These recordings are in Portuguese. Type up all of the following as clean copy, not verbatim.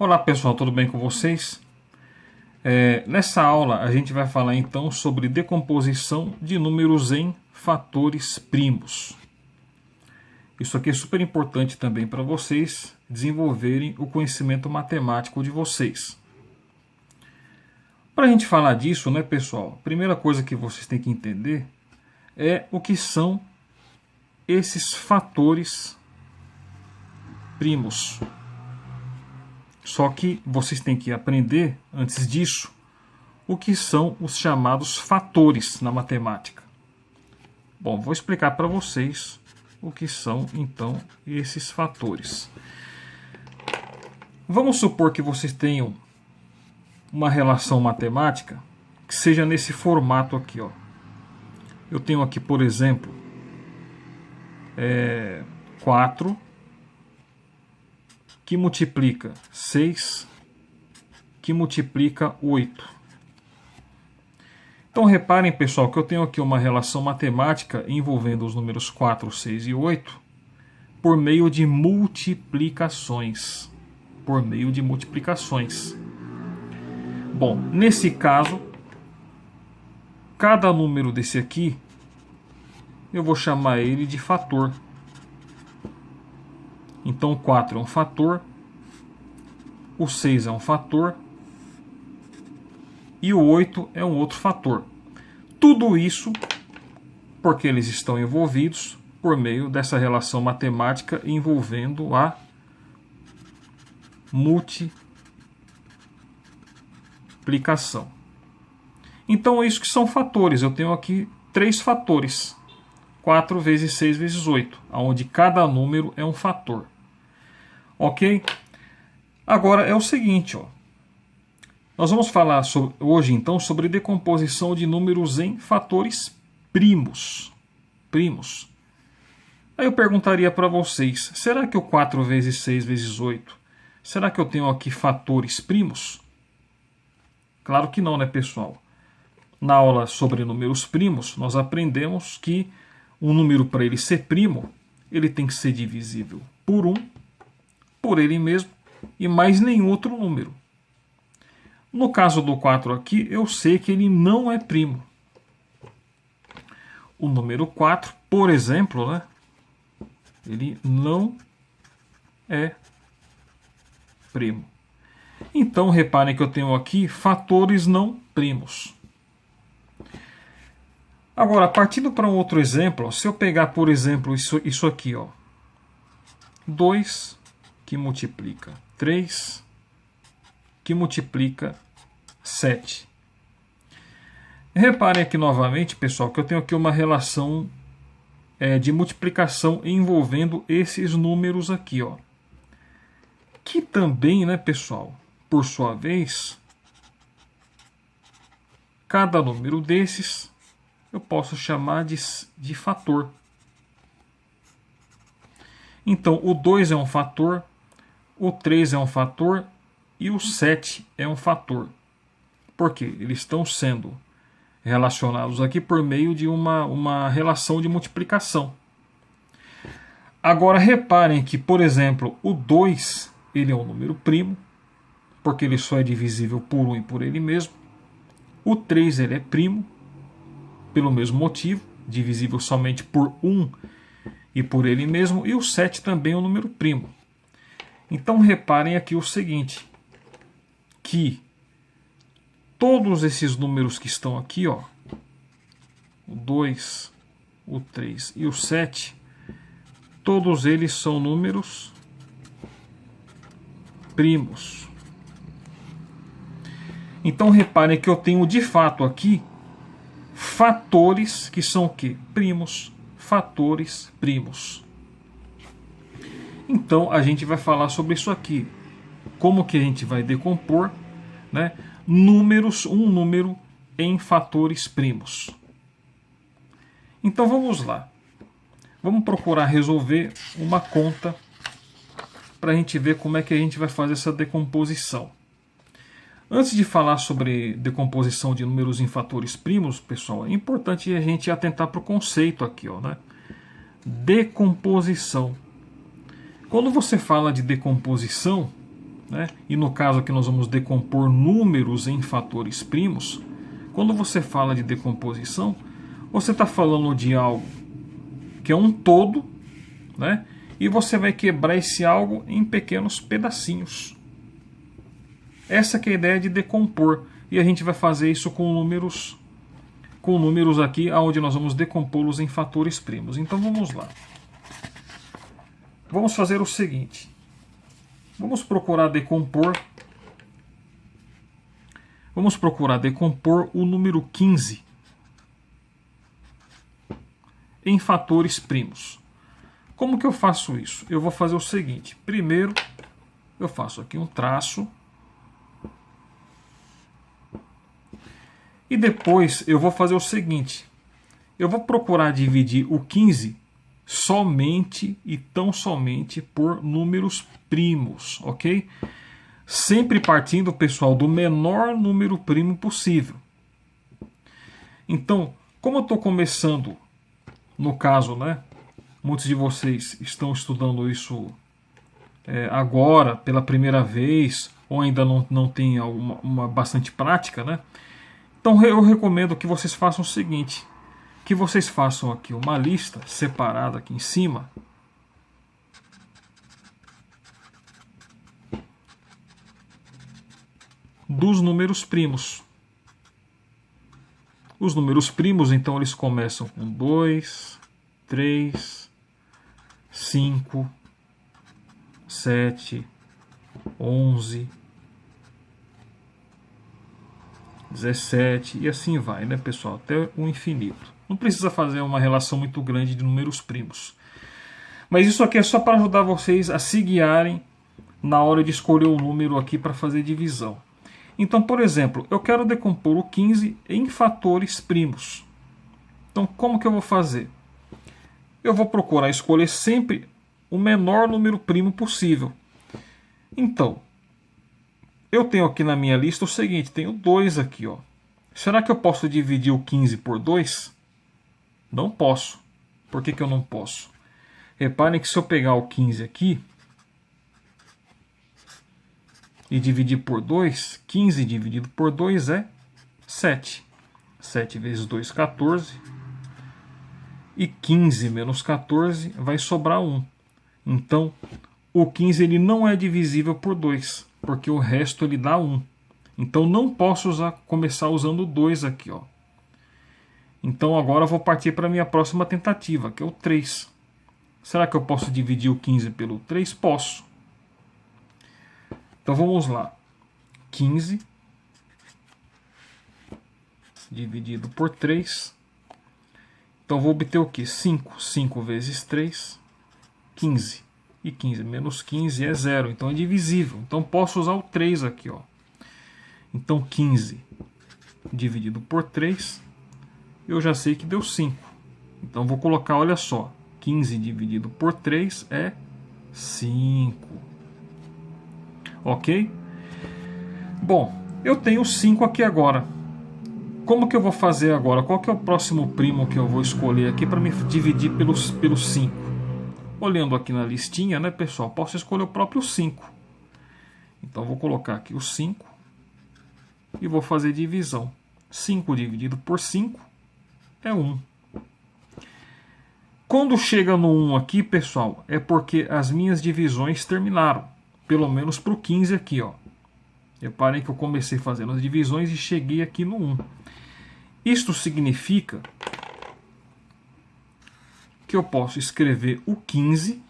Olá pessoal, tudo bem com vocês? Nessa aula a gente vai falar então sobre decomposição de números em fatores primos. Isso aqui é super importante também para vocês desenvolverem o conhecimento matemático de vocês. Para a gente falar disso, né, pessoal, a primeira coisa que vocês têm que entender é o que são esses fatores primos. Só que vocês têm que aprender, antes disso, o que são os chamados fatores na matemática. Bom, vou explicar para vocês o que são, então, esses fatores. Vamos supor que vocês tenham uma relação matemática que seja nesse formato aqui, ó. Eu tenho aqui, por exemplo, 4... que multiplica 6, que multiplica 8. Então reparem, pessoal, que eu tenho aqui uma relação matemática envolvendo os números 4, 6 e 8 por meio de multiplicações. Bom, nesse caso, cada número desse aqui, eu vou chamar ele de fator. Então o 4 é um fator, o 6 é um fator e o 8 é um outro fator. Tudo isso porque eles estão envolvidos por meio dessa relação matemática envolvendo a multiplicação. Então é isso que são fatores. Eu tenho aqui 3 fatores. 4 vezes 6 vezes 8, onde cada número é um fator. Ok? Agora é o seguinte, ó. Nós vamos falar hoje então sobre decomposição de números em fatores primos. Aí eu perguntaria para vocês, será que o 4 vezes 6 vezes 8, será que eu tenho aqui fatores primos? Claro que não, né, pessoal? Na aula sobre números primos, nós aprendemos que um número, para ele ser primo, ele tem que ser divisível por 1, por ele mesmo e mais nenhum outro número. No caso do 4 aqui, eu sei que ele não é primo. O número 4, por exemplo, né, ele não é primo. Então, reparem que eu tenho aqui fatores não primos. Agora, partindo para um outro exemplo, se eu pegar, por exemplo, isso aqui, ó, 2 que multiplica 3, que multiplica 7. Reparem aqui novamente, pessoal, que eu tenho aqui uma relação de multiplicação envolvendo esses números aqui, ó. Que também, né, pessoal, por sua vez, cada número desses eu posso chamar de fator. Então, o 2 é um fator, o 3 é um fator e o 7 é um fator. Por quê? Eles estão sendo relacionados aqui por meio de uma relação de multiplicação. Agora, reparem que, por exemplo, o 2 ele é um número primo, porque ele só é divisível por 1 e por ele mesmo. O 3 ele é primo, pelo mesmo motivo, divisível somente por 1 e por ele mesmo, e o 7 também é um número primo. Então reparem aqui o seguinte, que todos esses números que estão aqui, ó, o 2, o 3 e o 7, todos eles são números primos. Então reparem que eu tenho de fato aqui fatores que são o quê? Primos. Fatores primos. Então a gente vai falar sobre isso aqui. Como que a gente vai decompor, né, um número em fatores primos. Então vamos lá. Vamos procurar resolver uma conta para a gente ver como é que a gente vai fazer essa decomposição. Antes de falar sobre decomposição de números em fatores primos, pessoal, é importante a gente atentar para o conceito aqui, ó, né? Decomposição. Quando você fala de decomposição, né? E no caso aqui nós vamos decompor números em fatores primos. Quando você fala de decomposição, você está falando de algo que é um todo, né? E você vai quebrar esse algo em pequenos pedacinhos. Essa que é a ideia de decompor. E a gente vai fazer isso com números aqui, onde nós vamos decompô-los em fatores primos. Então vamos lá. Vamos fazer o seguinte. Vamos procurar decompor o número 15 em fatores primos. Como que eu faço isso? Eu vou fazer o seguinte. Primeiro, eu faço aqui um traço. E depois eu vou fazer o seguinte. Eu vou procurar dividir o 15 somente e tão somente por números primos, ok? Sempre partindo, pessoal, do menor número primo possível. Então, como eu estou começando, no caso, né? Muitos de vocês estão estudando isso agora, pela primeira vez, ou ainda não tem uma bastante prática, né? Então eu recomendo que vocês façam o seguinte, que vocês façam aqui uma lista separada aqui em cima, dos números primos. Os números primos, então, eles começam com 2, 3, 5, 7, 11, 17 e assim vai, né, pessoal? Até o infinito. Não precisa fazer uma relação muito grande de números primos. Mas isso aqui é só para ajudar vocês a se guiarem na hora de escolher o número aqui para fazer divisão. Então, por exemplo, eu quero decompor o 15 em fatores primos. Então, como que eu vou fazer? Eu vou procurar escolher sempre o menor número primo possível. Então, eu tenho aqui na minha lista o seguinte, tenho 2 aqui, ó. Será que eu posso dividir o 15 por 2? Não posso. Por que eu não posso? Reparem que se eu pegar o 15 aqui e dividir por 2, 15 dividido por 2 é 7. 7 vezes 2, 14. E 15 menos 14 vai sobrar 1. Então, o 15 ele não é divisível por 2, porque o resto ele dá 1. Então não posso começar usando 2 aqui, ó. Então agora eu vou partir para a minha próxima tentativa, que é o 3. Será que eu posso dividir o 15 pelo 3? Posso. Então vamos lá. 15 dividido por 3. Então vou obter o que? 5. 5 vezes 3, 15. E 15 menos 15 é 0. Então é divisível. Então posso usar o 3 aqui, ó. Então 15 dividido por 3, eu já sei que deu 5. Então vou colocar, olha só. 15 dividido por 3 é 5. Ok? Bom, eu tenho 5 aqui agora. Como que eu vou fazer agora? Qual que é o próximo primo que eu vou escolher aqui para me dividir pelos 5? Olhando aqui na listinha, né, pessoal? Posso escolher o próprio 5. Então vou colocar aqui o 5 e vou fazer divisão. 5 dividido por 5 é 1. Quando chega no 1 aqui, pessoal, é porque as minhas divisões terminaram. Pelo menos para o 15 aqui, ó. Reparem que eu comecei fazendo as divisões e cheguei aqui no 1. Isto significa que eu posso escrever o 15.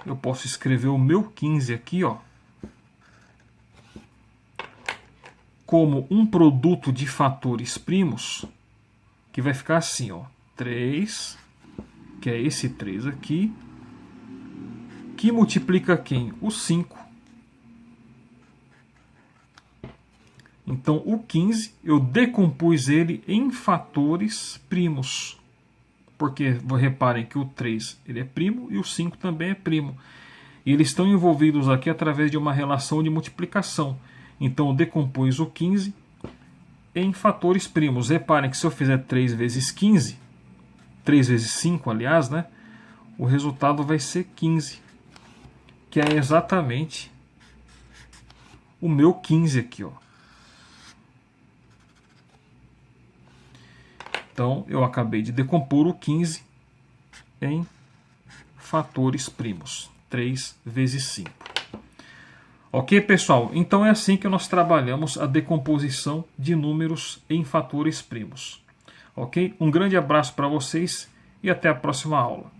Eu posso escrever o meu 15 aqui, ó, como um produto de fatores primos, que vai ficar assim, ó, 3, que é esse 3 aqui, que multiplica quem? O 5. Então, o 15, eu decompus ele em fatores primos. Porque, reparem que o 3 ele é primo e o 5 também é primo. E eles estão envolvidos aqui através de uma relação de multiplicação. Então, eu decompus o 15 em fatores primos. Reparem que se eu fizer 3 vezes 15, 3 vezes 5, aliás, né, o resultado vai ser 15. Que é exatamente o meu 15 aqui, ó. Então, eu acabei de decompor o 15 em fatores primos. 3 vezes 5. Ok, pessoal? Então é assim que nós trabalhamos a decomposição de números em fatores primos. Ok? Um grande abraço para vocês e até a próxima aula.